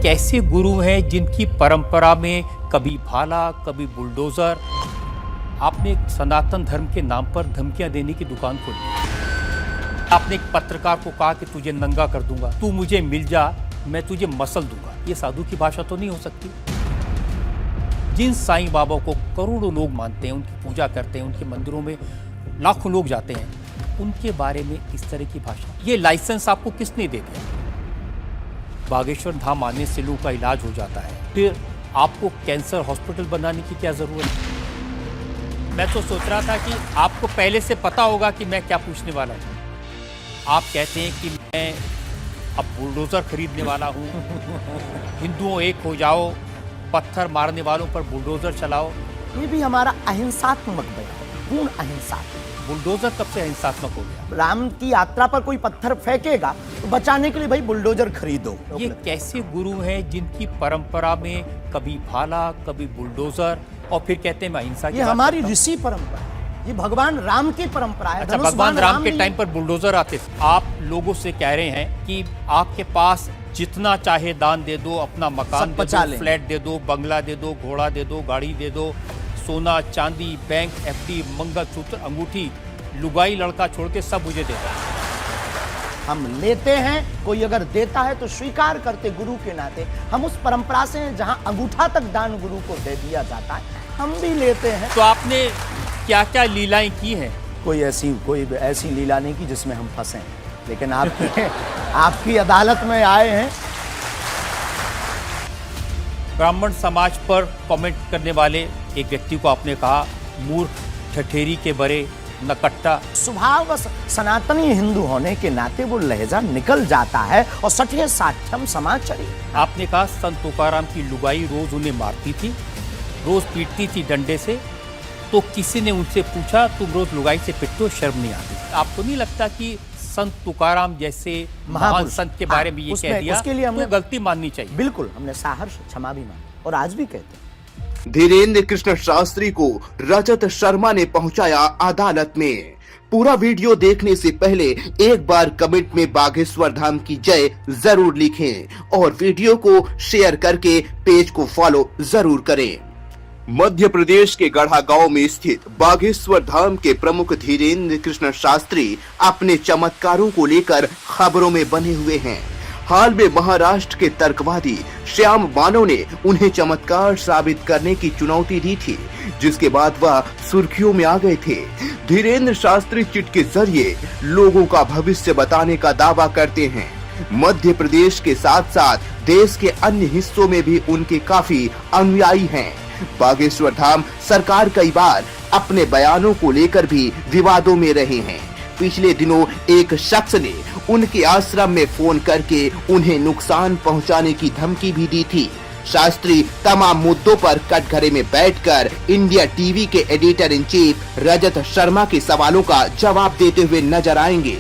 कैसे गुरु हैं जिनकी परंपरा में कभी भाला कभी बुलडोजर। आपने एक सनातन धर्म के नाम पर धमकियां देने की दुकान खोली। आपने एक पत्रकार को कहा कि तुझे नंगा कर दूंगा, तू मुझे मिल जा, मैं तुझे मसल दूंगा। ये साधु की भाषा तो नहीं हो सकती। जिन साईं बाबा को करोड़ों लोग मानते हैं, उनकी पूजा करते हैं, उनके मंदिरों में लाखों लोग जाते हैं, उनके बारे में इस तरह की भाषा। ये लाइसेंस आपको किसने दे दिया? बागेश्वर धाम आने से लोगों का इलाज हो जाता है, फिर आपको कैंसर हॉस्पिटल बनाने की क्या जरूरत है? मैं तो सोच रहा था कि आपको पहले से पता होगा कि मैं क्या पूछने वाला हूँ। आप कहते हैं कि मैं अब बुलडोजर खरीदने वाला हूँ, हिंदुओं एक हो जाओ, पत्थर मारने वालों पर बुलडोजर चलाओ। ये भी हमारा अहिंसात्मक बयान, पूर्ण अहिंसा। बुलडोजर कब से अहिंसात्मक हो गया? राम की यात्रा पर कोई पत्थर फेंकेगा तो बचाने के लिए भाई बुलडोजर खरीदो। ये कैसे गुरु हैं जिनकी परंपरा में कभी भाला कभी बुलडोजर, और फिर कहते हैं मैं अहिंसा की ये बात हमारी करता हूं। ऋषि परंपरा है, ये भगवान राम की परंपरा है। अच्छा, भगवान राम के टाइम पर बुलडोजर आते थे। आप लोगों से कह रहे हैं कि आपके पास जितना चाहे दान दे दो, अपना मकान दे दो, फ्लैट दे दो, बंगला दे दो, घोड़ा दे दो, गाड़ी दे दो, सोना चांदी, बैंक, एफडी, मंगलसूत्र, अंगूठी, लुगाई लड़का छोड़ के सब मुझे देता है। हम लेते हैं, कोई अगर देता है तो स्वीकार करते गुरु के नाते। हम उस परंपरा से हैं जहां अंगूठा तक दान गुरु को दे दिया जाता है, हम भी लेते हैं। तो आपने क्या क्या लीलाएं की हैं? कोई ऐसी लीला नहीं की जिसमें हम फंसे, लेकिन आपकी अदालत में आए हैं। ब्राह्मण समाज पर कमेंट करने वाले एक व्यक्ति को आपने कहा मूर्ख, ठठेरी के बरे, नकट्टा। स्वभावश सनातनी हिंदू होने के नाते वो लहजा निकल जाता है और सठिय साठ्यम समाचरी। आपने कहा संत तुकाराम की लुगाई रोज उन्हें मारती थी, रोज पीटती थी डंडे से, तो किसी ने उनसे पूछा तुम रोज लुगाई से पिटते हो, शर्म नहीं आती? आपको नहीं लगता कि संत तुकाराम जैसे महान संत के बारे में ये कह दिया, उसके लिए हमें गलती माननी चाहिए? बिल्कुल, हमने साहर्ष क्षमा भी मांगी और आज भी कहते हैं। धीरेन्द्र कृष्ण शास्त्री को रजत शर्मा ने पहुंचाया अदालत में। पूरा वीडियो देखने से पहले एक बार कमेंट में बागेश्वर धाम की जय जरूर लिखें और वीडियो को शेयर करके पेज को फॉलो जरूर करें। मध्य प्रदेश के गढ़ा गांव में स्थित बागेश्वर धाम के प्रमुख धीरेन्द्र कृष्ण शास्त्री अपने चमत्कारों को लेकर खबरों में बने हुए हैं। हाल में महाराष्ट्र के तर्कवादी श्याम मानव ने उन्हें चमत्कार साबित करने की चुनौती दी थी, जिसके बाद वह सुर्खियों में आ गए थे। धीरेन्द्र शास्त्री चिट के जरिए लोगों का भविष्य बताने का दावा करते हैं। मध्य प्रदेश के साथ साथ देश के अन्य हिस्सों में भी उनके काफी अनुयायी हैं। बागेश्वर धाम सरकार कई बार अपने बयानों को लेकर भी विवादों में रहे हैं। पिछले दिनों एक शख्स ने उनके आश्रम में फोन करके उन्हें नुकसान पहुंचाने की धमकी भी दी थी। शास्त्री तमाम मुद्दों पर कटघरे में बैठकर इंडिया टीवी के editor in chief Rajat Sharma के सवालों का जवाब देते हुए नजर आएंगे।